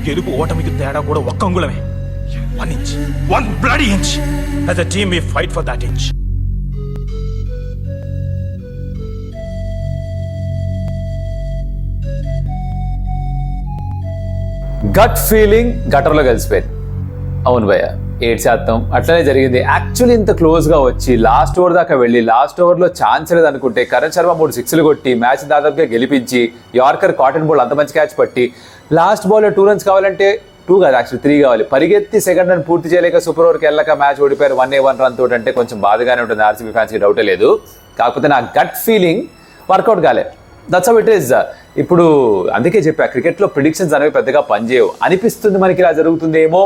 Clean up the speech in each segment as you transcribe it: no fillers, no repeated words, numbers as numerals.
గెలుపు ఓటమికి తేడా కూడా ఒక్క అంగుళమే. 1 inch, 1 bloody inch. As a team we fight for that inch. Gut feeling గటర్లో కలిసిపోయింది. అవును భయ్య, 7% అట్లనే జరిగింది. యాక్చువల్లీ ఇంత క్లోజ్గా వచ్చి లాస్ట్ ఓవర్ దాకా వెళ్ళి లాస్ట్ ఓవర్లో ఛాన్స్ లేదు అనుకుంటే కరణ్ శర్మ 3 సిక్స్లు కొట్టి మ్యాచ్ దాదాపుగా గెలిపించి యార్కర్ కాటన్ బాల్ అంత మంచి క్యాచ్ పట్టి లాస్ట్ బాల్లో 2 runs కావాలంటే 2 కాదు యాక్చువల్లీ 3 కావాలి. పరిగెత్తి సెకండ్ రన్ పూర్తి చేయలేక సూపర్ ఓవర్కి వెళ్ళక మ్యాచ్ ఓడిపోయారు 1 run తోటి అంటే కొంచెం బాధగానే ఉంటుంది ఆర్సీబీ ఫ్యాన్స్కి, డౌటే లేదు. కాకపోతే నా గట్ ఫీలింగ్ వర్కౌట్ కాలే. That's how it is. ఇప్పుడు అందుకే చెప్పా, క్రికెట్లో ప్రిడిక్షన్స్ అనేవి పెద్దగా పనిచేయవు. అనిపిస్తుంది మనకి ఇలా జరుగుతుందేమో,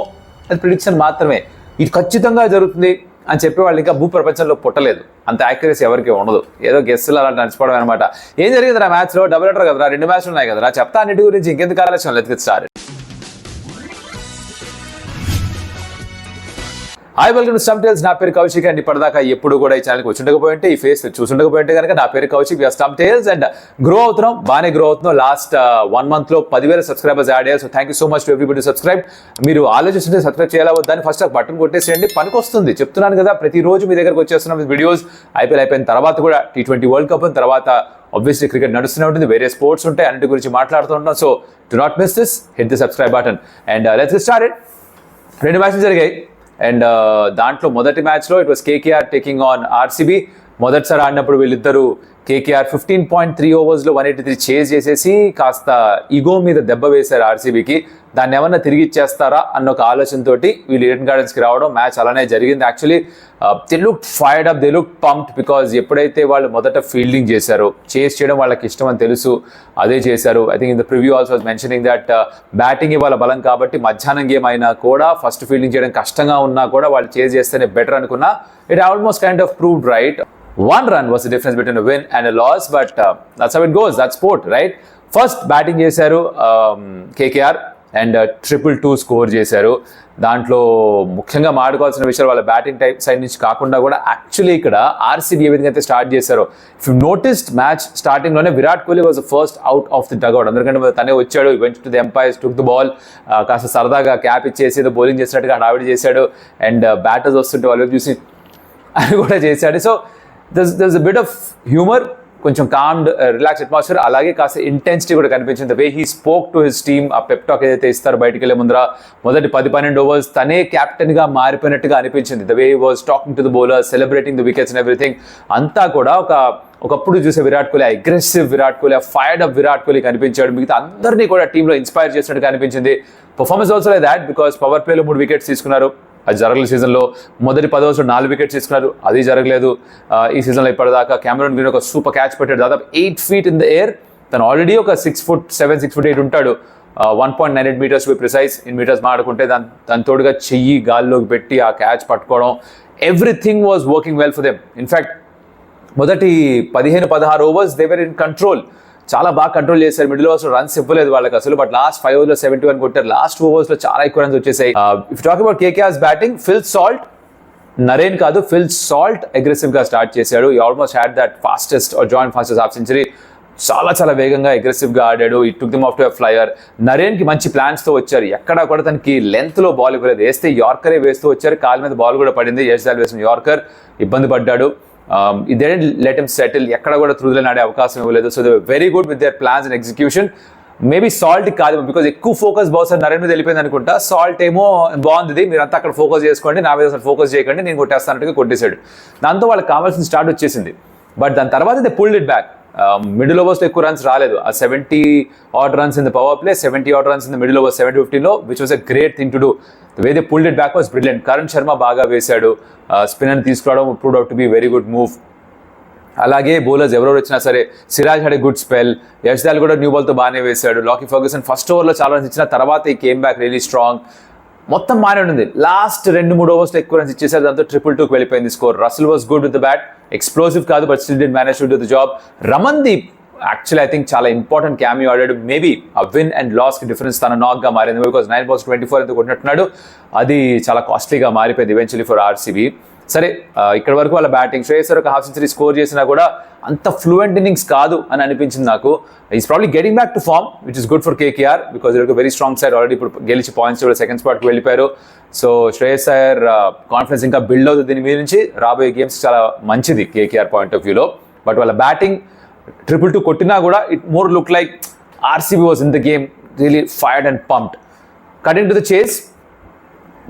అది ప్రిడిక్షన్ మాత్రమే. ఇది ఖచ్చితంగా జరుగుతుంది అని చెప్పేవాళ్ళు ఇంకా భూ ప్రపంచంలో పుట్టలేదు. అంత యాక్యురసీ ఎవరికి ఉండదు. ఏదో గెస్సులు అలా నడిచిపోవడం అనమాట. ఏం జరిగింది ఆ మ్యాచ్లో? డబుల్ హెడర్ కదరా, 2 మ్యాచ్లు ఉన్నాయి కదరా, చెప్తా అన్నిటి గురించి. ఇంకెందుకు ఆలోచన లేదు. స్టార్ hi, welcome to Stump Tales. నా పేరు కౌశిక్ అండ్ ఇప్పటిదాకా ఎప్పుడు కూడా ఈ ఛానల్కి వచ్చుండకపోయింటే, ఈ ఫేస్ చూసుండకపోయింటే కనుక నా పేరు Kaushik. Stump Tales and grow అవుతున్నాం, బాగానే గ్రో అవుతున్నాం. లాస్ట్ 1 monthలో 10,000 సబ్స్క్రైబర్స్ యాడ్ అయ్యారు. So thank you so much to everybody subscribe. మీరు ఆలోచిస్తుంటే సబ్స్క్రైబ్ చేయాలా వద్దని ఫస్ట్ ఒక బటన్ కొట్టేసేయండి, పనికి వస్తుంది. చెప్తున్నాను కదా, ప్రతిరోజు మీ దగ్గరకు వచ్చేస్తున్నాం వీడియోస్. ఐపీఎల్ అయిపోయిన తర్వాత కూడా T20 వరల్డ్ కప్ తర్వాత ఆబ్వియస్లీ క్రికెట్ నడుస్తూనే ఉంటుంది, వేరే స్పోర్ట్స్ ఉంటాయి, అన్నిటి గురించి మాట్లాడుతూ ఉంటాం. So do not miss this, hit the subscribe button and let's get started. 2 మ్యాచ్లు జరిగాయి అండ్ దాంట్లో మొదటి మ్యాచ్లో it was KKR taking on RCB. మొదటిసారి ఆడినప్పుడు వీళ్ళిద్దరూ కేకేఆర్ 15.3 ఓవర్స్లో 183 చేజ్ చేసేసి కాస్త ఈగో మీద దెబ్బ వేశారు ఆర్సీబీకి. దాన్ని ఏమన్నా తిరిగి ఇచ్చేస్తారా అన్న ఒక ఆలోచనతోటి వీళ్ళు ఈడెన్ గార్డెన్స్కి రావడం, మ్యాచ్ అలానే జరిగింది. Actually they look fired up, they look pumped because ఎప్పుడైతే వాళ్ళు మొదట ఫీల్డింగ్ చేశారో, చేస్ చేయడం వాళ్ళకి ఇష్టం అని తెలుసు, అదే చేశారు. I think in the preview also was mentioning that batting వాళ్ళ బలం కాబట్టి మధ్యాహ్నం గేమ్ అయినా కూడా ఫస్ట్ ఫీల్డింగ్ చేయడం కష్టంగా ఉన్నా కూడా వాళ్ళు చేజ్ చేస్తేనే బెటర్ అనుకున్నా. It almost kind of proved right. 1 run was the difference between a win and a loss, but that's how it goes. That's sport, right? First batting చేశారు కేకేఆర్ అండ్ 222 స్కోర్ చేశారు. దాంట్లో ముఖ్యంగా మాట్లాడుకోవాల్సిన విషయాలు వాళ్ళ batting type side నుంచి కాకుండా కూడా actually ఇక్కడ ఆర్సీబీ ఏ విధంగా అయితే స్టార్ట్ చేశారో, ఇఫ్ యూ నోటిస్డ్ మ్యాచ్ స్టార్టింగ్లోనే Virat Kohli was the first out of the dugout. అందరికంటే తనే వచ్చాడు, went to the umpires, took the ball, కాస్త సరదాగా క్యాప్ ఇచ్చేసి ఏదో బౌలింగ్ చేసినట్టుగా హడావిడి చేశాడు అండ్ బ్యాటర్స్ వస్తుంటే వాళ్ళు చూసి అది కూడా చేశాడు. So there's a bit of humor, కొంచెం కామ్డ్ రిలాక్స్ అట్మాస్ఫియర్, అలాగే కాస్త ఇంటెన్సిటీ కూడా కనిపించింది. The way he spoke to his team, ఆ పెప్ టాక్ ఏదైతే ఇస్తారో బయటికి వెళ్ళే ముందర మొదటి 10-12 ఓవర్స్ తనే క్యాప్టెన్గా మారిపోయినట్టుగా అనిపించింది. The way he was talking to the bowler, celebrating the wickets and everything. అంతా కూడా ఒకప్పుడు చూసే Virat Kohli, aggressive Virat Kohli, fired up Virat Kohli కనిపించాడు. మిగతా అందరినీ కూడా టీంలో ఇన్స్పైర్ చేసినట్టుగా అనిపించింది. Performance also like that because power ప్లేలో 3 వికెట్స్ తీసుకున్నారు, అది జరగలేదు సీజన్లో. మొదటి 10 ఓవర్స్లో 4 వికెట్స్ తీసుకున్నారు, అది జరగలేదు ఈ సీజన్లో ఇప్పటిదాకా. కెమెరూన్ గ్రీన్ ఒక సూపర్ క్యాచ్ పెట్టాడు, దాదాపు 8 feet ఇన్ ద ఎయిర్. తను ఆల్రెడీ ఒక 6'7", 6'8" ఉంటాడు, 1.98 meters to be precise. In metres మాడుకుంటే దాని తోడుగా చెయ్యి గాల్లోకి పెట్టి ఆ క్యాచ్ పట్టుకోవడం, everything was working well for them. In fact మొదటి 15-16 overs they were in control, చాలా బాగా కంట్రోల్ చేశారు. మిడిల్ ఓవర్స్లో రన్స్ ఇవ్వలేదు వాళ్ళకి అసలు, బట్ లాస్ట్ 5 ఓవర్స్లో 71 కొట్టారు. లాస్ట్ 2 ఓవర్స్లో చాలా ఎక్కువ రన్స్ వచ్చేసాయి. If talk about KKR's batting, Phil Salt, Narine కాదు ఫిల్ సాల్ట్ అగ్రెసివ్గా స్టార్ట్ చేశాడు. ఈ almost had that fastest or joint fastest half century. చాలా వేగంగా అగ్రెసివ్గా ఆడాడు. It took them off to a flyer. నరేన్కి మంచి ప్లాన్స్తో వచ్చారు, ఎక్కడా కూడా తనకి లెంత్లో బాల్ ఇవ్వలేదు. వేస్తే యార్కరే వేస్తూ వచ్చారు, కాలు మీద బాల్ కూడా పడింది. యశ్దాల్ వేసిన యార్కర్ ఇబ్బంది పడ్డాడు. They didn't let him settle, ఎక్కడ కూడా త్రూలైన్ ఆడే అవకాశం ఇవ్వలేదు. So they were very good with their plans and execution. Maybe salt కాదు బికాజ్ ఎక్కువ ఫోకస్ బహుశా నరేన్ మీద వెళ్ళిపోయింది అనుకుంటా. సాల్ట్ ఏమో బాగుంది, మీరంతా అక్కడ ఫోకస్ చేసుకోండి, నా మీద అసలు ఫోకస్ చేయకండి, నేను కొట్టేస్తానంటే కొట్టేశాడు. దాంతో వాళ్ళకి కావాల్సిన స్టార్ట్ వచ్చేసింది. బట్ దాని తర్వాత they pulled it back. Middle ఓవర్స్లో ఎక్కువ రన్స్ రాలేదు. ఆ 70 odd runs in the power play, 70 odd runs in the middle over 7-15లో, which was a great thing to do. The way they pulled it back was brilliant. Karan Sharma బాగా వేశాడు, స్పిన్నర్ని తీసుకురావడం proved out to be a very good move. అలాగే bowlers ఎవరెవరు వచ్చినా సరే, Siraj had a good spell, Yash Dayal కూడా new బాల్తో బాగానే వేశాడు. లాకీ ఫర్గ్యూసన్ ఫస్ట్ ఓవర్లో చాలా రన్స్ ఇచ్చిన తర్వాత ఈ కేమ్ బ్యాక్ రియలీ స్ట్రాంగ్. మొత్తం బాగానే ఉంటుంది. లాస్ట్ 2-3 ఓవర్స్లో ఎక్కువ రన్స్ ఇచ్చేసారు, దాంతో 2-2 వెళ్ళిపోయింది score. Russell was good with the bat, explosive కాదు but still did manage to do the job. Ramandeep actually I think చాలా ఇంపార్టెంట్ క్యామియో ఆడాడు. మేబీ ఆ విన్ అండ్ లాస్కి డిఫరెన్స్ తన నాక్గా మారింది. బికాజ్ 9 balls 24 ఎంత కొట్టినట్టున్నాడు, అది చాలా కాస్ట్లీగా మారిపోయింది ఈవెన్చువల్లీ ఫర్ ఆర్సీబీ. సరే ఇక్కడ వరకు వాళ్ళ బ్యాటింగ్ శ్రేయస్ అయ్యర్ ఒక హాఫ్ సెంచరీ స్కోర్ చేసినా కూడా అంత ఫ్లూయెంట్ ఇన్నింగ్స్ కాదు అని అనిపించింది నాకు. Is probably getting back to form which is good for KKR because it very strong side. Already ఇప్పుడు గెలిచి పాయింట్స్ కూడా సెకండ్ స్పాట్కి వెళ్ళిపోయారు. సో శ్రేయస్ అయ్యర్ కాన్ఫిడెన్స్ ఇంకా బిల్డ్ అవుతుంది దీని మీద నుంచి. రాబోయే గేమ్స్ చాలా మంచిది కేకేఆర్ పాయింట్ ఆఫ్ వ్యూలో. బట్ వాళ్ళ బ్యాటింగ్ 2-2 కొట్టినా కూడా it more look like RCB was in the game really fired and pumped. Cutting to the chase,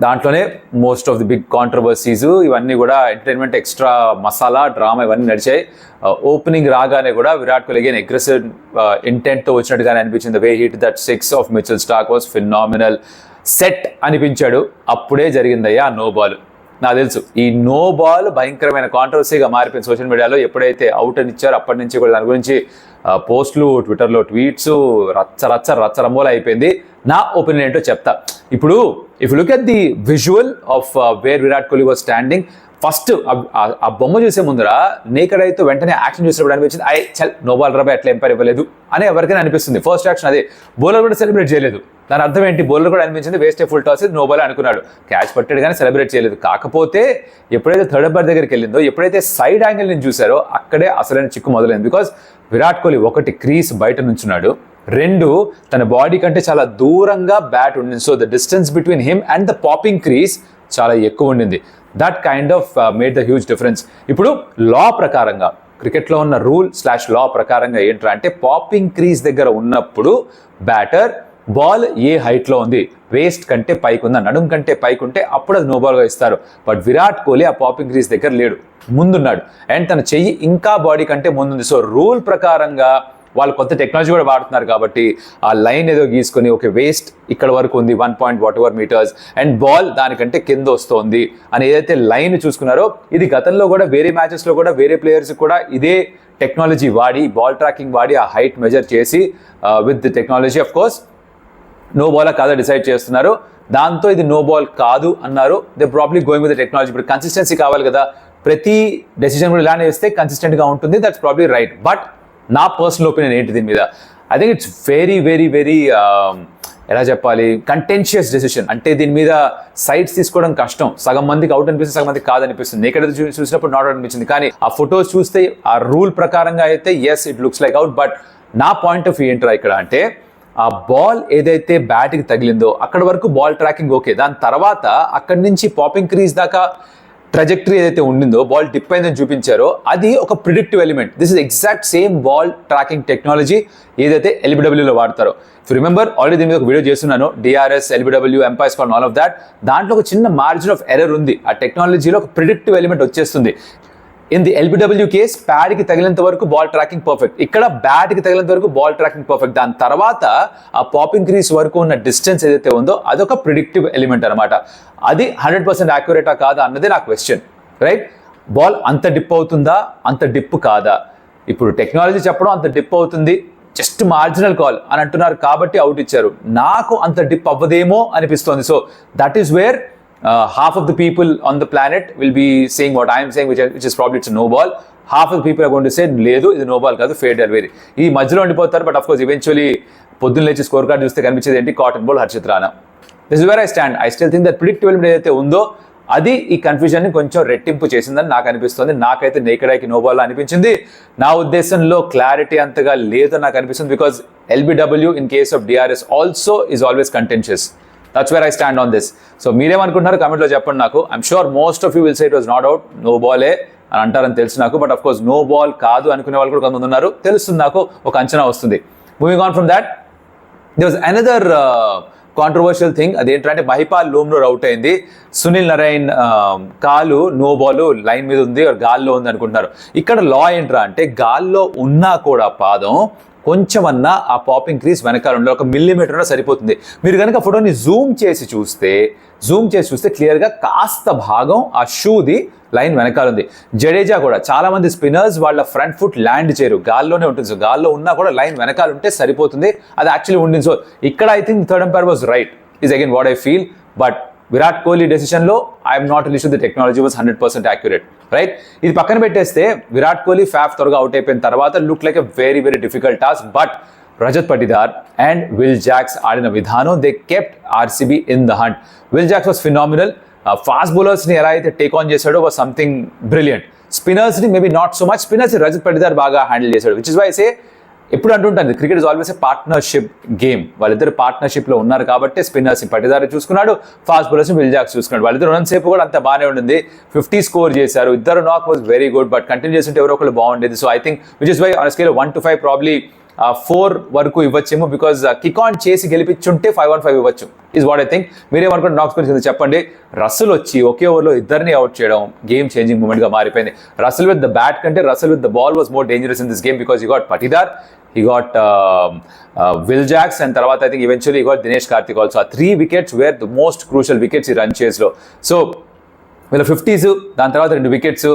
దాంట్లోనే most of the big controversies ఇవన్నీ కూడా ఎంటర్టైన్మెంట్ ఎక్స్ట్రా మసాలా డ్రామా ఇవన్నీ నడిచాయి. ఓపెనింగ్ రాగానే కూడా విరాట్ కోహ్లీ అగైన్ అగ్రెసివ్ ఇంటెంట్తో వచ్చినట్టుగానే అనిపించింది. Way hit that 6 off Mitchell Starc was phenomenal. Set అనిపించాడు, అప్పుడే జరిగిందయ్యా నో బాల్. నాకు తెలుసు ఈ నో బాల్ భయంకరమైన కాంట్రవర్సీగా మారిపోయింది సోషల్ మీడియాలో. ఎప్పుడైతే అవుట్ అని ఇచ్చారో అప్పటి నుంచి కూడా దాని గురించి పోస్టులు, ట్విట్టర్లో ట్వీట్స్ రచ్చరమ్మోలు అయిపోయింది. నా ఒపీనియన్ ఏంటో చెప్తా. ఇప్పుడు if look at the visual of where Virat Kohli was standing, first ఆ బొమ్మ చూసే ముందర నేకడ్ అయితే వెంటనే యాక్షన్ చూసినప్పుడు అనిపించింది చల్ నో బాల్ రాబా ఎట్లా ఎంపైర్ ఇవ్వలేదు అని ఎవరికైనా అనిపిస్తుంది. ఫస్ట్ యాక్షన్ అదే. బౌలర్ కూడా సెలబ్రేట్ చేయలేదు. దాని అర్థం ఏంటి? బౌలర్ కూడా అనిపించింది waste full toss no ball అనుకున్నాడు. క్యాచ్ పట్టాడు కానీ సెలబ్రేట్ చేయలేదు. కాకపోతే ఎప్పుడైతే థర్డ్ అంపైర్ దగ్గరికి వెళ్ళిందో, ఎప్పుడైతే సైడ్ యాంగిల్ నుంచి చూసారో అక్కడే అసలైన చిక్కు మొదలైంది. బికాస్ విరాట్ కోహ్లీ ఒకటి క్రీస్ బయట నుంచున్నాడు, 2 తన బాడీ కంటే చాలా దూరంగా బ్యాట్ ఉండింది. So the distance between him and the popping crease చాలా ఎక్కువ ఉండింది. That kind of made the huge difference. ఇప్పుడు లా ప్రకారంగా, క్రికెట్లో ఉన్న రూల్/లా ప్రకారంగా ఏంట్రా అంటే పాపింగ్ క్రీజ్ దగ్గర ఉన్నప్పుడు బ్యాటర్ బాల్ ఏ హైట్లో ఉంది, వేస్ట్ కంటే పైకి ఉందా, నడుం కంటే పైకి ఉంటే అప్పుడు అది నో బాల్గా ఇస్తారు. బట్ విరాట్ కోహ్లీ ఆ పాపింగ్ క్రీజ్ దగ్గర లేడు, ముందున్నాడు. అండ్ తన చెయ్యి ఇంకా బాడీ కంటే ముందుంది. సో రూల్ ప్రకారంగా వాళ్ళు కొత్త టెక్నాలజీ కూడా వాడుతున్నారు కాబట్టి ఆ లైన్ ఏదో గీసుకొని ఓకే వేస్ట్ ఇక్కడ వరకు ఉంది 1.whatever meters అండ్ బాల్ దానికంటే కింద వస్తుంది అని ఏదైతే లైన్ చూసుకున్నారో, ఇది గతంలో కూడా వేరే మ్యాచెస్లో కూడా వేరే ప్లేయర్స్ కూడా ఇదే టెక్నాలజీ వాడి, బాల్ ట్రాకింగ్ వాడి ఆ హైట్ మెజర్ చేసి with the technology of course no ball కాదా డిసైడ్ చేస్తున్నారు. దాంతో ఇది నో బాల్ కాదు అన్నారు. They probably going with the technology. ఇప్పుడు కన్సిస్టెన్సీ కావాలి కదా, ప్రతి డెసిషన్ కూడా ఇలానే వేస్తే కన్సిస్టెంట్గా ఉంటుంది. That's probably right. బట్ నా పర్సనల్ ఒపీనియన్ ఏంటి దీని మీద, I think it's very very very ఎలా చెప్పాలి, కంటెన్షియస్ డెసిషన్. అంటే దీని మీద సైడ్స్ తీసుకోవడం కష్టం. సగం మందికి అవుట్ అనిపిస్తుంది, సగం మందికి కాదనిపిస్తుంది. ఎక్కడైతే చూసినప్పుడు నాట్ అవుట్ అనిపించింది. కానీ ఆ ఫొటోస్ చూస్తే ఆ రూల్ ప్రకారంగా అయితే yes it looks like out. But నా పాయింట్ ఆఫ్ వ్యూ ఏంట్రా ఇక్కడ అంటే, ఆ బాల్ ఏదైతే బ్యాట్కి తగిలిందో అక్కడ వరకు బాల్ ట్రాకింగ్ ఓకే. దాని తర్వాత అక్కడి నుంచి పాపింగ్ క్రీజ్ దాకా ట్రజెక్టరీ ఏదైతే ఉండిందో, బాల్ డిప్ అయిందని చూపించారో అది ఒక predictive element. This is exact same ball tracking technology ఏదైతే ఎల్బిడబ్ల్యూలో వాడతారో. ఇఫ్ రిమెంబర్ ఆల్రెడీ దీని మీద ఒక వీడియో చేస్తున్నాను, DRS, LBW, umpire score, all of that. దాంట్లో ఒక చిన్న మార్జిన్ ఆఫ్ ఎర్రర్ ఉంది. ఆ టెక్నాలజీలో ఒక ప్రిడిక్టివ్ ఎలిమెంట్ వచ్చేస్తుంది. ఇన్ ది ఎల్బిడబ్ల్యూ కేస్ ప్యాడ్కి తగిలినంత వరకు బాల్ ట్రాకింగ్ పర్ఫెక్ట్, ఇక్కడ బ్యాట్కి తగిలినంత వరకు బాల్ ట్రాకింగ్ పర్ఫెక్ట్. దాని తర్వాత ఆ పాపింగ్ క్రీజ్ వరకు ఉన్న డిస్టెన్స్ ఏదైతే ఉందో అదొక ప్రిడిక్టివ్ ఎలిమెంట్ అనమాట. అది 100% యాక్యురేటా కాదా అన్నదే నా క్వశ్చన్, రైట్? బాల్ అంత డిప్ అవుతుందా, అంత డిప్ కాదా? ఇప్పుడు టెక్నాలజీ చెప్పడం అంత డిప్ అవుతుంది, జస్ట్ మార్జినల్ కాల్ అని అంటున్నారు కాబట్టి అవుట్ ఇచ్చారు. నాకు అంత డిప్ అవ్వదేమో అనిపిస్తోంది. So that is where half of the people on the planet will be saying what I am saying, which is probably it's a no ball. Half of the people are going to say లేదు ఇది no ball కాదు, fade vary. ఈ మధ్యలో ఉండిపోతారు. But of course eventually పొద్దున్న లేచి score card చూస్తే కనిపించేది ఏంటి, caught and ball, Harshit Rana. This is where I stand. I still think that predictive element ఏదైతే ఉందో అది ఈ కన్ఫ్యూజన్ని కొంచెం రెట్టింపు చేసిందని నాకు అనిపిస్తుంది. నాకైతే నేకెడ్ ఐకి నో బాల్ అనిపించింది. నా ఉద్దేశంలో క్లారిటీ అంతగా లేదని నాకు అనిపిస్తుంది. Because LBW in case of DRS also is always contentious. That's where I stand on this. So మీరేమనుకుంటున్నారు కామెంట్లో చెప్పండి నాకు. I'm sure most of you will say it was not out, no బాలే అని అంటారని తెలుసు నాకు. But of course no ball కాదు అనుకునే వాళ్ళు కూడా కొంతమంది ఉన్నారు, తెలుస్తుంది నాకు, ఒక అంచనా వస్తుంది. Moving on from that, there was another controversial thing. అదేంటంటే మహిపాల్ లూమ్నూర్ అవుట్ అయింది. సునీల్ నారాయణ్ కాలు నో బాల్ లైన్ మీద ఉంది, గాల్లో ఉంది అనుకుంటున్నారు. ఇక్కడ లా ఏంట్రా అంటే, గాల్లో ఉన్నా కూడా పాదం కొంచెమన్నా ఆ పాపింగ్ క్రీజ్ వెనకాల ఉండే 1 మిల్లీమీటర్ సరిపోతుంది. మీరు కనుక ఫోటోని జూమ్ చేసి చూస్తే క్లియర్గా కాస్త భాగం ఆ షూది లైన్ వెనకాల ఉంది. జడేజా కూడా చాలా మంది స్పిన్నర్స్ వాళ్ళ ఫ్రంట్ ఫుట్ ల్యాండ్ చేయరు, గాల్లోనే ఉంటుంది. సో గాల్లో ఉన్నా కూడా లైన్ వెనకాల ఉంటే సరిపోతుంది, అది యాక్చువల్లీ ఉండింది. సో ఇక్కడ I think third umpire was right, is again what I feel. But Virat Kohli డెసిషన్లో I'm not release the technology was 100% accurate, right? ఇది పక్కన పెట్టేస్తే విరాట్ కోహ్లీ ఫ్యాఫ్ త్వరగా అవుట్ అయిపోయిన తర్వాత look like a very very difficult task. But Rajat Patidar and Will Jacks ఆడిన విధానం, they kept RCB in the hunt. Will Jacks was phenomenal. Fast బౌలర్స్ని ఎలా అయితే టేక్ ఆన్ చేశాడో వాజ్ సంథింగ్ బ్రిలియంట్. స్పిన్నర్స్ని maybe not so much, spinners Rajat Patidar బాగా handle చేశాడు, which is why say ఎప్పుడు అంటుంటాను cricket is always a partnership game. వాళ్ళిద్దరు పార్ట్నర్షిప్లో ఉన్నారు కాబట్టి స్పిన్నర్స్ పటిదార్ చూసుకున్నాడు, ఫాస్ట్ బౌలర్స్ విల్ జాక్స్ చూసుకున్నాడు. వాళ్ళిద్దరు ఉన్నంతసేపు కూడా అంత బాగానే ఉండింది, 50 స్కోర్ చేశారు. ఇద్దరు knock was very good, but continue చేస్తుంటే ఎవరో ఒకళ్ళు బాగుండేది. So I think which is why on scale 1 to 5 probably 4 వరకు ఇవ్వచ్చేమో, బికాజ్ కిక్ ఆన్ చేసి గెలిపించుంటే 5-on-5 ఇవ్వచ్చు ఇస్ వాట్ ఐ థింక్. మీరేమనుకుంటే నాక్స్ గురించి చెప్పండి. రసల్ వచ్చి ఒకే ఓవర్లో ఇద్దరిని అవుట్ చేయడం గేమ్ చేంజింగ్ మూమెంట్గా మారిపోయింది. రసల్ విత్ ద బ్యాట్ కంటే Russell with the ball was more dangerous in this game, because you got Patidar, he got Will Jacks, and తర్వాత I think eventually he got Dinesh Karthik also. 3 wickets were the most crucial wickets ఈ run చేస్లో. So వీళ్ళ 50s, దాని తర్వాత 2 wickets,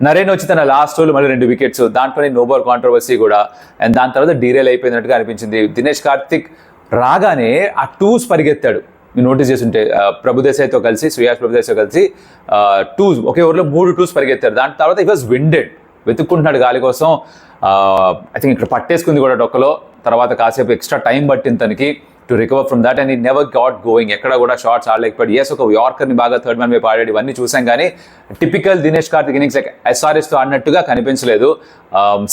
Naren వచ్చి తన last ఓవర్లో మళ్ళీ 2 wickets, దాంట్లోనే నో బాల్ కాంట్రవర్సీ కూడా, అండ్ దాని తర్వాత డీరేల్ అయిపోయినట్టుగా అనిపించింది. దినేష్ కార్తిక్ రాగానే ఆ 2s పరిగెత్తాడు, మీరు నోటీస్ చేస్తుంటే ప్రభుదేశాయ్తో కలిసి, శ్రేయాస్ ప్రభుదేశాయ్తో కలిసి 2s ఒకే ఓవర్లో 3 2s పరిగెత్తారు. దాని తర్వాత ఇట్ వాజ్ విండెడ్, వెతుక్కుంటున్నాడు గాలి కోసం. ఐ థింక్ ఇక్కడ పట్టేసుకుంది కూడా డొక్కలో, తర్వాత కాసేపు ఎక్స్ట్రా టైం పట్టింది తనకి to recover from that, and ఈ నెవర్ గాట్ గోయింగ్. ఎక్కడ కూడా షార్ట్స్ ఆడలేకపోయాడు. ఎస్, ఒక యార్కర్ని బాగా థర్డ్ మ్యాన్ వైపు ఆడాడు, ఇవన్నీ చూసాం, కానీ typical Dinesh Karthik innings like SRSతో ఆడినట్టుగా కనిపించలేదు.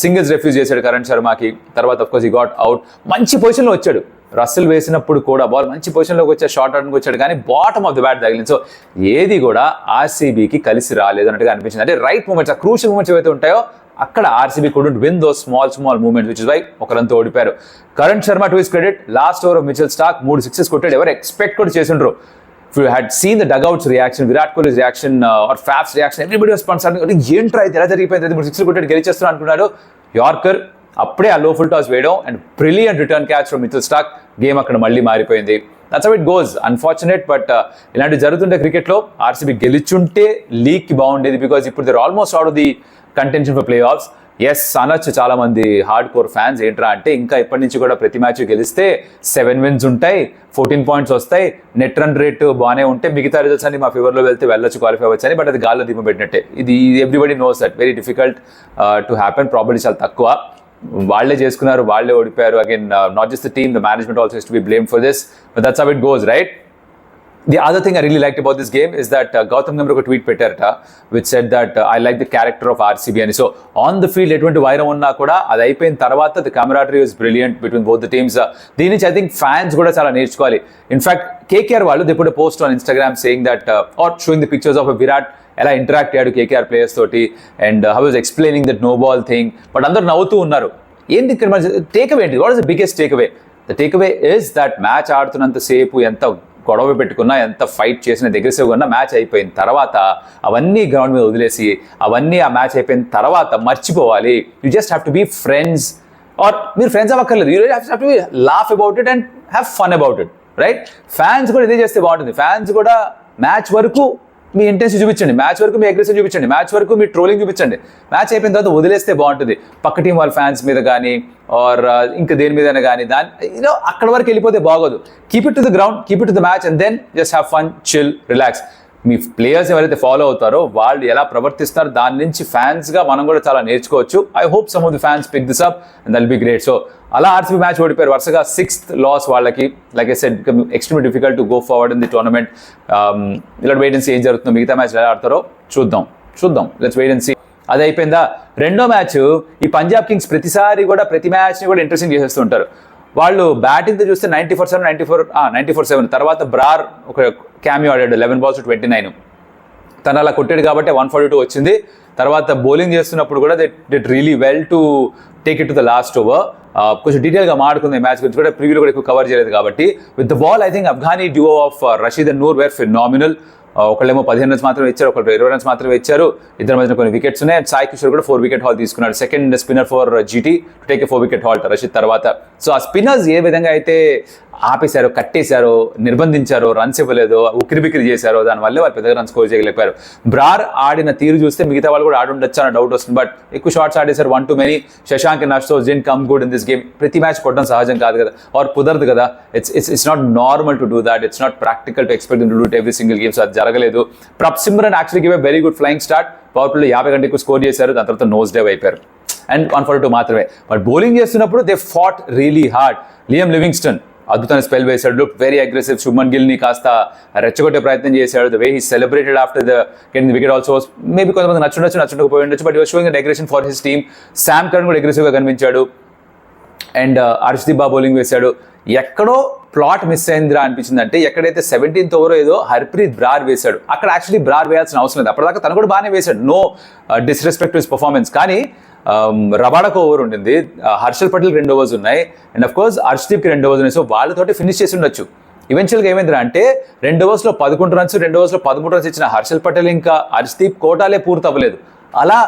సింగిల్స్ రిఫ్యూజ్ చేశాడు కరణ్ శర్మకి, తర్వాత అఫ్కోర్స్ ఈ గాట్ అవుట్. మంచి పొజిషన్లో వచ్చాడు, రస్సెల్ వేసినప్పుడు కూడా బాల్ మంచి పొజిషన్లోకి వచ్చాడు, షార్ట్ ఆడడానికి వచ్చాడు, కానీ బాటమ్ ఆఫ్ ద బ్యాట్ తగిలింది. సో ఏది కూడా ఆర్సీబీకి కలిసి రాలేదు అన్నట్టుగా అనిపించింది. అంటే రైట్ మూమెంట్స్, ఆ క్రూషియల్ మూమెంట్స్ ఏవైతే ఉంటాయో అక్కడ RCB couldn't win those small moments, which is why ఒక రన్తో ఓడిపారు. Karan Sharma to his credit, last over off Mitchell Starc 3 6 కొట్టాడు. ఎవరు ఎక్స్పెక్ట్ కూడా చేసిండ్రు. If you had seen the dugouts reaction, Virat Kohli's reaction or Faf's reaction, everybody was concern, ఏంట్రా అయితే ఎలా జరిగిపోయింది, 3 6 కొట్టాడు గెలిచేస్తున్నా అనుకున్నాడు. యార్కర్ అప్పుడే ఆ లో ఫుల్ టాస్ వేయడం and brilliant return catch from Mitchell Starc, game అక్కడ మళ్ళీ మారిపోయింది. That's how it goes. Unfortunate, but ఇలాంటివి జరుగుతుంటే క్రికెట్లో ఆర్సీబీ గెలిచుంటే లీగ్కి బాగుండేది, బికాజ్ ఇప్పుడు they're almost out of the contention for playoffs. Yes అనొచ్చు చాలా మంది హార్డ్ కోర్ ఫ్యాన్స్, ఏంట్రా అంటే ఇంకా ఇప్పటి నుంచి కూడా ప్రతి మ్యాచ్ గెలిస్తే 7 wins ఉంటాయి, 14 points వస్తాయి, నెట్ రన్ రేట్ బాగానే ఉంటే మిగతా రిజల్ట్స్ అన్ని మా ఫేవర్లో వెళ్తే వెళ్ళొచ్చు, క్వాలిఫై అవ్వచ్చు అని. బట్ అది గాల్లో దీపం పెట్టినట్టే. ఇది everybody knows that very difficult to happen, probability చాలా తక్కువ. వాళ్ళే చేసుకున్నారు, వాళ్ళే ఓడిపోయారు. Again not just the team, the management also is to be blame for this, but that's how it goes, right? The other thing I really liked about this game is that Gautam Gambhir ఒక tweet పెట్టారట, which said that I like the character of RCB అని. So on the field ఎటువంటి వైరం ఉన్నా కూడా అది అయిపోయిన తర్వాత the camaraderie was brilliant between both the teams. దీని నుంచి I think fans కూడా చాలా నేర్చుకోవాలి. ఇన్ఫాక్ట్ KKR వాళ్ళు they put a post on Instagram saying that or showing the pictures of a Virat ఎలా ఇంటరాక్ట్ అయ్యాడు KKR ప్లేయర్స్ తోటి, and how was explaining that no ball thing, but అందరూ నవ్వుతూ ఉన్నారు. ఏంటి ఇక్కడ మన టేక్ అవే ఏంటి? What is the biggest takeaway? The takeaway is that match ఆడుతున్నంత సేపు ఎంత గొడవ పెట్టుకున్నా, ఎంత ఫైట్ చేసినా, అగ్రెసివ్గా ఉన్నా, మ్యాచ్ అయిపోయిన తర్వాత అవన్నీ గ్రౌండ్ మీద వదిలేసి, అవన్నీ ఆ మ్యాచ్ అయిపోయిన తర్వాత మర్చిపోవాలి. You just have to be friends, or మీరు ఫ్రెండ్స్ అవ్వక్కర్లేదు, you have to laugh about it and have fun about it, right? Fans కూడా ఇదే చేస్తే బాగుంటుంది. ఫ్యాన్స్ కూడా మ్యాచ్ వరకు మీ ఇంటెన్సిటీ చూపించండి, మ్యాచ్ వరకు మీ అగ్రెసివ్ చూపించండి, మ్యాచ్ వరకు మీ ట్రోలింగ్ చూపించండి. మ్యాచ్ అయిపోయిన తర్వాత వదిలేస్తే బాగుంటుంది. పక్క టీం వాళ్ళ ఫ్యాన్స్ మీద కానీ ఆర్ ఇంకా దేని మీదైనా కానీ, దాని అక్కడ వరకు వెళ్ళిపోతే బాగోదు. Keep it to the ground, keep it to the match, and then just have fun, chill, relax. మీ ప్లేయర్స్ ఎవరైతే ఫాలో అవుతారో వాళ్ళు ఎలా ప్రవర్తిస్తారో దాని నుంచి ఫ్యాన్స్గా మనం కూడా చాలా నేర్చుకోవచ్చు. I hope some of the fans pick this up and that will be great. So అలా ఆర్సీబీ మ్యాచ్ ఓడిపోయారు, వరుసగా 6th లాస్ వాళ్ళకి. Like I said, extremely difficult to go forward in the tournament. ఇలా వెయిట్ అండ్ సీ ఏం జరుగుతుందో, మిగతా match ఎలా ఆడతారో చూద్దాం. Let's wait and see. అది అయిపోయిందా? రెండో మ్యాచ్, ఈ పంజాబ్ కింగ్స్ ప్రతిసారి కూడా ప్రతి మ్యాచ్ని కూడా ఇంట్రెస్టింగ్ చేసేస్తూ ఉంటారు. వాళ్ళు బ్యాటింగ్తో చూస్తే 94-7 తర్వాత బ్రార్ ఒక క్యామియో ఆడాడు, 11 balls to 29. తను అలా కొట్టాడు కాబట్టి 142 వచ్చింది. తర్వాత బౌలింగ్ చేస్తున్నప్పుడు కూడా they did really well to take it to the last over. కొంచెం డీటెయిల్గా మాట్లాడుకుంది మ్యాచ్ గురించి కూడా, ప్రివ్యూలో కూడా ఎక్కువ కవర్ చేయలేదు కాబట్టి. With the ball I think Afghani duo of Rashid and Noor were phenomenal. ఒకళ్ళేమో 15 runs మాత్రమే ఇచ్చారు, ఒకళ్ళు 20 runs మాత్రమే ఇచ్చారు. ఇద్దరి మధ్యన కొన్ని వికెట్స్ ఉన్నాయి. అండ్ సాయి కిషోర్ కూడా 4 wicket haul తీసుకున్నాడు. Second spinner for GT to take 4 wicket haul Rashid తర్వాత. సో ఆ స్పిన్నర్స్ ఏ విధంగా అయితే ఆపేశారో, కట్టేశారో, నిర్బంధించారో, రన్స్ ఇవ్వలేదో, ఉక్కిరిబిక్కిరి చేశారో, దానివల్ల వాళ్ళు పెద్దగా రన్ స్కోర్ చేయలేకపోయారు. బ్రార్ ఆడిన తీరు చూస్తే మిగతా వాళ్ళు కూడా ఆడుండొచ్చు అన్న డౌట్ వస్తుంది. బట్ ఎక్కువ షార్ట్స్ ఆడేశారు, 1 too many. Shashank and Ashwath didn't come good in this game. ప్రతి మ్యాచ్ కొట్టడం సహజం కాదు కదా, ఆర్ కుదరదు కదా. It's not normal to do that. It's not practical to expect to do every single game. So అది జరగలేదు. Prabhsimran actually give a very good flying start. Power ప్లేలో 50 కంటే ఎక్కువ స్కోర్ చేశారు, దాని తర్వాత నోస్ డైవ్ అయిపోయారు. అండ్ 142 మాత్రమే. బట్ బౌలింగ్ చేస్తున్నప్పుడు they fought really hard. Liam Livingstone అద్భుతమైన స్పెల్ వేశాడు, లుక్ వెరీ అగ్రెసివ్. శుభ్మన్ గిల్ని కాస్త రెచ్చగొట్టే ప్రయత్నం చేశాడు. The way he celebrated after the getting the wicket also maybe కొంతమంది నచ్చకపోయి ఉండొచ్చు, but your showing that aggression for his team. Sam Curran కూడా అగ్రెసివ్గా కనిపించాడు. అండ్ హర్షదీప్ బా బౌలింగ్ వేశాడు. ఎక్కడో ప్లాట్ మిస్ అయిందిరా అనిపించింది. అంటే ఎక్కడైతే 17th ఓవర్ ఏదో హర్ప్రీత్ బ్రార్ వేశాడు, అక్కడ యాక్చువల్లీ బ్రార్ వేయాల్సిన అవసరం లేదు. అప్పటిదాకా తను కూడా బాగానే వేశాడు, no disrespect to his performance. కానీ రబాడాకు ఓవర్ ఉండింది, హర్షల్ పటేల్ 2 overs ఉన్నాయి, అండ్ అఫ్ కోర్స్ హర్షదీప్కి 2 overs ఉన్నాయి. సో వాళ్ళతోటి ఫినిష్ చేసి ఉండొచ్చు. ఈవెన్చువల్గా ఏమైందిరా అంటే 2 overs 11 runs, 2 overs 13 runs ఇచ్చిన హర్షల్ పటేల్ ఇంకా హర్షదీప్ కోటాలే పూర్తి అవ్వలేదు. అలా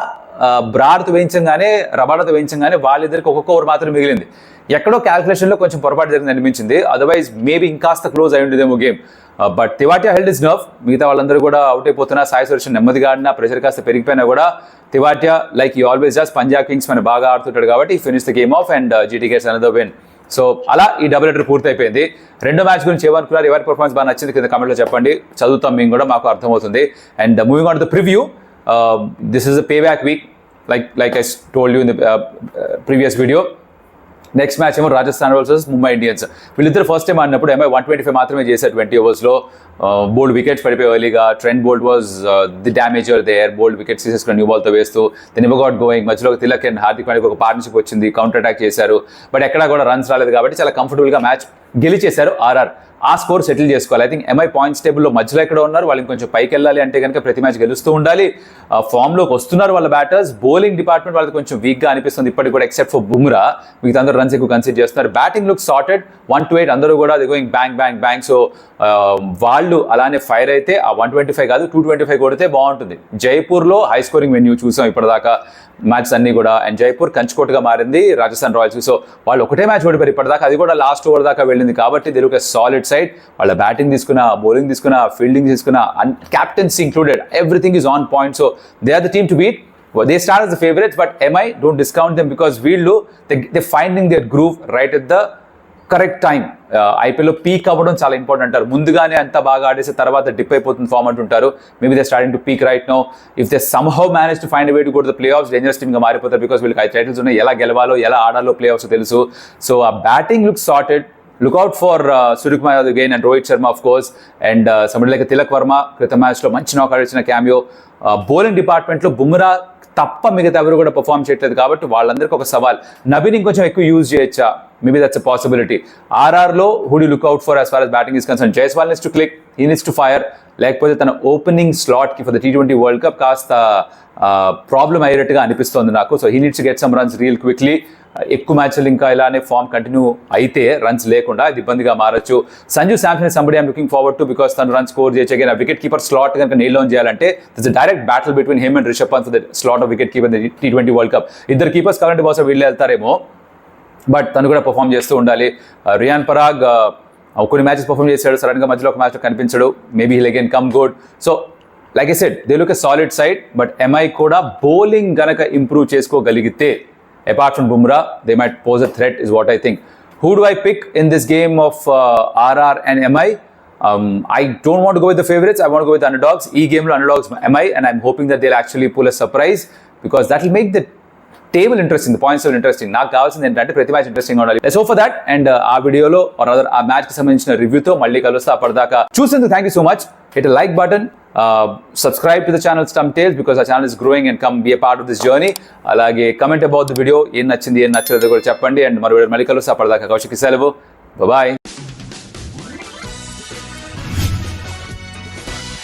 బ్రాడ్తో వేయించగానే రబాడాతో వేయించగానే వాళ్ళిద్దరికి ఒక్కొక్క ఓవర్ మాత్రం మిగిలింది. ఎక్కడో క్యాల్కులేషన్లో కొంచెం పొరపాటు జరిగింది అనిపించింది. అదర్వైజ్ మేబీ ఇంకాస్త క్లోజ్ అయి ఉండేదేమో game. But Tewatia held his nerve. మిగతా వాళ్ళందరూ కూడా అవుట్ అయిపోతున్నా, సాయి సుదర్శన్ నెమ్మదిగా ఆడినా, ప్రెషర్ కాస్త పెరిగిపోయినా కూడా తివాటియా లైక్ ఈ ఆల్వేస్ జస్ట్ పంజాబ్ కింగ్స్ మన బాగా ఆడుతుంటాడు కాబట్టి finish the game of and GT gets another win. So అలా ఈ డబుల్ హెడర్ పూర్తయిపోయింది. 2వ మ్యాచ్ గురించి ఏమనుకున్నారు, ఎవరి పర్ఫార్మెన్స్ బాగా నచ్చింది కింద కామెంట్లో చెప్పండి, చదువుతాం మేము కూడా, మాకు అర్థమవుతుంది. And moving on to the preview, this is a payback week like I told you in the previous video. Next match ఏమో రాజస్థాన్ వర్సెస్ ముంబై ఇండియన్స్. వీళ్ళిద్దరు ఫస్ట్ టైం ఆడినప్పుడు ఎంఐ 125 మాత్రమే చేశారు 20 overs. బోల్డ్ వికెట్స్ పడిపోయి ఎర్లీగా. Trent Boult was the damager there. Bold wickets తీసేసుకుని new బాల్తో వేస్తూ దెన్ నెవర్ గాట్ గోయింగ్. మధ్యలో తిలక్ అండ్ హార్దిక్ పాండ్యాకి ఒక పార్ట్నర్షిప్ వచ్చింది, కౌంటర్ అటాక్ చేశారు, బట్ ఎక్కడా కూడా రన్స్ రాలేదు కాబట్టి చాలా కంఫర్టబుల్గా మ్యాచ్ గెలిచేశారు ఆర్ఆర్. ఆ స్కోర్ సెటిల్ చేసుకోవాలి. ఐ థింక్ ఎంఐ పాయింట్స్ టేబుల్లో మధ్యలో ఎక్కడ ఉన్నారు, వాళ్ళు కొంచెం పైకి వెళ్ళాలి అంటే కనుక ప్రతి మ్యాచ్ గెలుస్తూ ఉండాలి. ఫామ్లోకి వస్తున్నారు వాళ్ళ బ్యాటర్స్. బౌలింగ్ డిపార్ట్మెంట్ వాళ్ళకి కొంచెం వీక్గా అనిపిస్తుంది ఇప్పటికి కూడా, ఎక్సెప్ట్ ఫర్ బుమ్రా. మిగతా అందరూ రన్స్ ఎక్కువ కన్సిడర్ చేస్తున్నారు. బ్యాటింగ్ లుక్ సార్టెడ్, 1-8 అందరూ కూడా they going bang bang bang. So వాళ్ళు అలానే ఫైర్ అయితే ఆ 125 కాదు 225 కొడితే బాగుంటుంది. జైపూర్లో హై స్కోరింగ్ వెన్యూ చూసాం ఇప్పటిదాకా మ్యాచ్ అన్ని కూడా, అండ్ జైపూర్ కంచుకోటగా మారింది రాజస్థాన్ రాయల్స్. సో వాళ్ళు ఒకటే మ్యాచ్ ఓడిపోయారు ఇప్పటిదాకా, అది కూడా లాస్ట్ ఓవర్ దాకా వెళ్ళింది కాబట్టి they look a solid side. వాళ్ళ బ్యాటింగ్ తీసుకున్న, బౌలింగ్ తీసుకున్న, ఫీల్డింగ్ తీసుకున్న, captaincy included, everything is on point. So they are the team to beat. They start as the favorites, but MI don't discount them because వీళ్ళు they finding their groove right at the correct time. ఐపీఎల్లో peak అవ్వడం చాలా important అంటారు. ముందుగానే అంత బాగా ఆడేసి తర్వాత dip అయిపోతుంది ఫామ్ అంటుంటారు. Maybe they starting to peak right now. If they somehow manage to find way to go to the playoffs, dangerous టీమ్గా మారిపోతారు బికాస్ వీళ్ళకి 5 టైటిల్స్ ఉన్నాయి. ఎలా గెలవాలో, ఎలా ఆడాలో ప్లే ఆఫ్స్ తెలుసు. సో ఆ batting look sorted. Look out for Suryakumar Yadav again and Rohit Sharma of course, and somebody like Tilak Varma క్రితం మ్యాచ్లో మంచి నాకౌట్ ఇచ్చిన క్యామియో. బౌలింగ్ డిపార్ట్మెంట్లో బుమ్రా తప్ప మిగతా ఎవరు కూడా పర్ఫామ్ చేయట్లేదు కాబట్టి వాళ్ళందరికీ ఒక సవాల్. నబీని ఇంకొంచెం ఎక్కువ యూజ్ చేయొచ్చా, మేబీ దట్స్ అ పాసిబిలిటీ. ఆర్ఆర్లో who'd you look out for as far as batting is concern. Jaiswal needs to click, he needs to fire. లేకపోతే తన ఓపెనింగ్ స్లాట్కి for the T20 world cup కాస్త ప్రాబ్లం అయ్యేట్టుగా అనిపిస్తుంది నాకు. So he needs to get some runs real quickly. ఎక్కువ మ్యాచ్లు ఇంకా ఇలానే ఫామ్ కంటిన్యూ అయితే రన్స్ లేకుండా ఇది ఇబ్బందిగా మారచ్చు. Sanju Samson somebody I'm looking forward to because తను రన్ స్కోర్ చేయొచ్చు. అగైన్ ఆ వికెట్ కీపర్ స్లాట్ కనుక నెయిల్ డౌన్ చేయాలంటే it's direct battle between him and Rishabh Pant for the slot of wicket keeper T20 world cup. ఇద్దరు కీపర్స్ కావాలంటే బహుశా వీళ్ళే వెళ్తారేమో, బట్ తను కూడా పర్ఫామ్ చేస్తూ ఉండాలి. రియాన్ పరాగ్ కొన్ని మ్యాచెస్ పర్ఫామ్ చేశాడు, సడన్గా మధ్యలో ఒక మ్యాచ్లో కనిపించడు. Maybe he'll again come good. So like I said they look a solid side, but MI కూడా బౌలింగ్ గనక ఇంప్రూవ్ చేసుకోగలిగితే apart from Bumrah, they might pose a threat is what I think. Who do I pick in this game of RR and MI? I don't want to go with the favorites. I want to go with the underdogs. E game lo underdogs MI, and I'm hoping that they'll actually pull a surprise because that will make the table interesting, the points are interesting. నాకు కావాల్సింది ఏంటంటే ప్రతి match interesting ఉండాలి. So for that and ఆ వీడియోలో are other ఆ match కి సంబంధించిన రివ్యూతో మళ్ళీ కలుస్తా. అప్పటిదాకా చూసేందుకు thank you so much. Hit a like button, subscribe to the channel Stump Tales because our channel is growing and come be a part of this journey. అలాగే కమెంట్ అబౌట్ ద వీడియో, ఏం నచ్చింది ఏం నచ్చలేదు కూడా చెప్పండి. And మరో మళ్ళీ కలుస్తా. అప్పటిదాకా కౌశిక్ సెలవు, బాయ్.